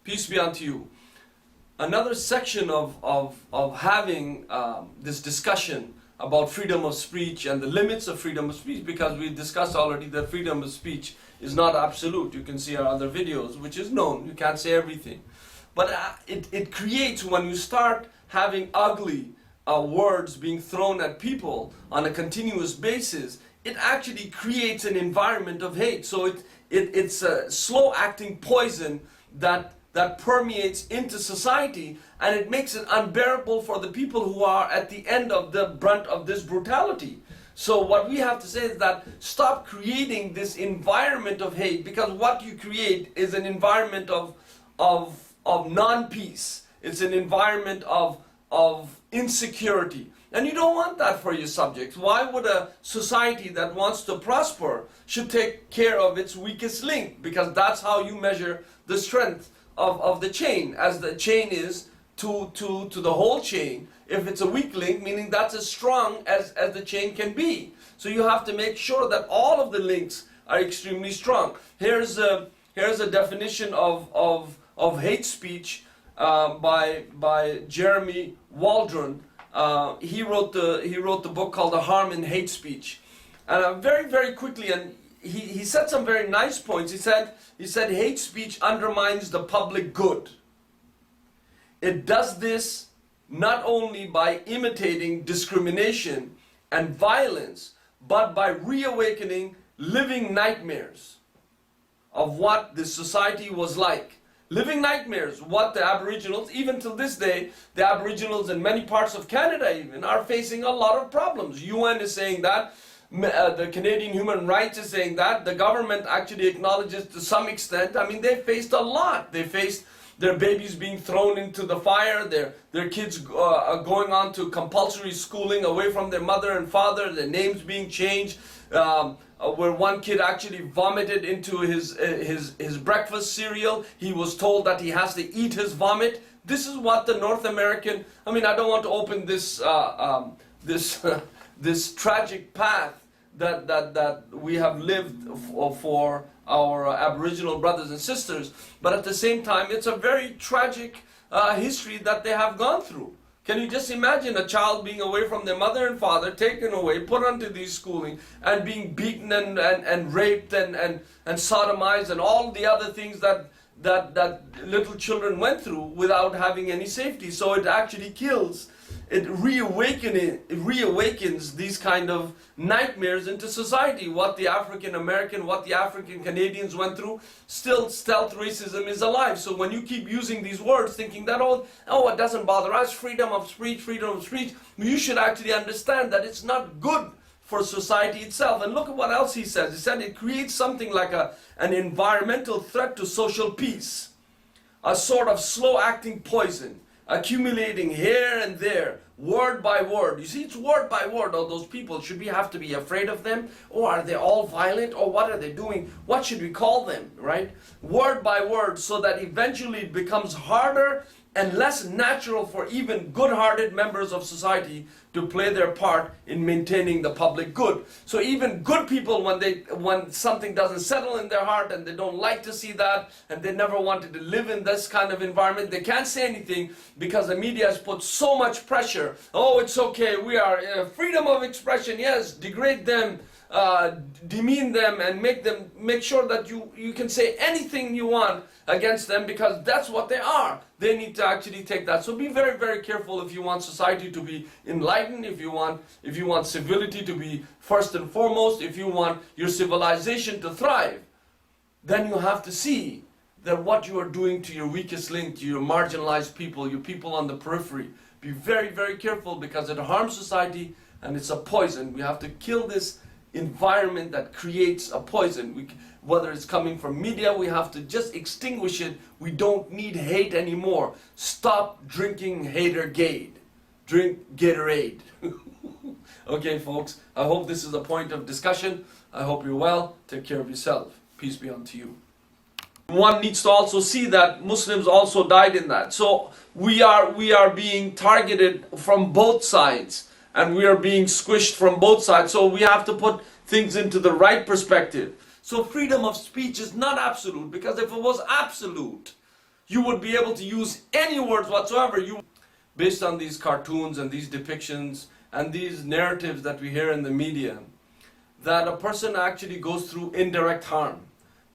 Peace be unto you. Another section of having this discussion about freedom of speech and the limits of freedom of speech, because we discussed already that freedom of speech is not absolute. You can see our other videos, which is known. You can't say everything. But it creates, when you start having ugly words being thrown at people on a continuous basis, it actually creates an environment of hate. So it's a slow-acting poison that permeates into society, and it makes it unbearable for the people who are at the end of the brunt of this brutality. So what we have to say is that stop creating this environment of hate, because what you create is an environment of non-peace. It's an environment of insecurity. And you don't want that for your subjects. Why would a society that wants to prosper should take care of its weakest link? Because that's how you measure the strength of the chain, as the chain is to the whole chain. If it's a weak link, meaning that's as strong as the chain can be. So you have to make sure that all of the links are extremely strong. Here's a definition of hate speech by Jeremy Waldron. He wrote the book called The Harm in Hate Speech. And very, very quickly, and he said some very nice points. He said hate speech undermines the public good. It does this not only by imitating discrimination and violence, but by reawakening living nightmares of what this society was like. Living nightmares, what the Aboriginals, even till this day, the Aboriginals in many parts of Canada even, are facing a lot of problems. UN is saying that. The Canadian Human Rights is saying that. The government actually acknowledges to some extent. I mean, they faced a lot. They faced their babies being thrown into the fire, their kids going on to compulsory schooling away from their mother and father, their names being changed, where one kid actually vomited into his breakfast cereal. He was told that he has to eat his vomit. This is what the North American, I mean, I don't want to open this this tragic path that we have lived for our Aboriginal brothers and sisters, but at the same time it's a very tragic history that they have gone through. Can you just imagine a child being away from their mother and father, taken away, put onto these schooling, and being beaten and raped and sodomized and all the other things that little children went through without having any safety? So it actually kills. It reawakens these kind of nightmares into society. What the African American, what the African Canadians went through, still stealth racism is alive. So when you keep using these words thinking that, oh, it doesn't bother us, freedom of speech, you should actually understand that it's not good for society itself. And look at what else he says. He said it creates something like an environmental threat to social peace, a sort of slow-acting poison, accumulating here and there, word by word. You see, it's word by word. All those people, should we have to be afraid of them? Or are they all violent? Or what are they doing? What should we call them, right? Word by word, so that eventually it becomes harder and less natural for even good-hearted members of society to play their part in maintaining the public good. So even good people, when something doesn't settle in their heart and they don't like to see that, and they never wanted to live in this kind of environment, they can't say anything because the media has put so much pressure. Oh, it's okay, we are freedom of expression, yes, degrade them, demean them, and make sure that you can say anything you want against them, because that's what they are. They need to actually take that. So be very, very careful if you want society to be enlightened, if you want civility to be first and foremost, if you want your civilization to thrive, then you have to see that what you are doing to your weakest link, to your marginalized people, your people on the periphery. Be very, very careful, because it harms society and it's a poison. We have to kill this environment that creates a poison. Whether it's coming from media, we have to just extinguish it. We don't need hate anymore. Stop drinking Haterade. Drink Gatorade. Okay, folks, I hope this is a point of discussion. I hope you're well. Take care of yourself. Peace be unto you. One needs to also see that Muslims also died in that. So we are being targeted from both sides, and we are being squished from both sides. So we have to put things into the right perspective. So freedom of speech is not absolute, because if it was absolute, you would be able to use any words whatsoever based on these cartoons and these depictions and these narratives that we hear in the media, that a person actually goes through indirect harm.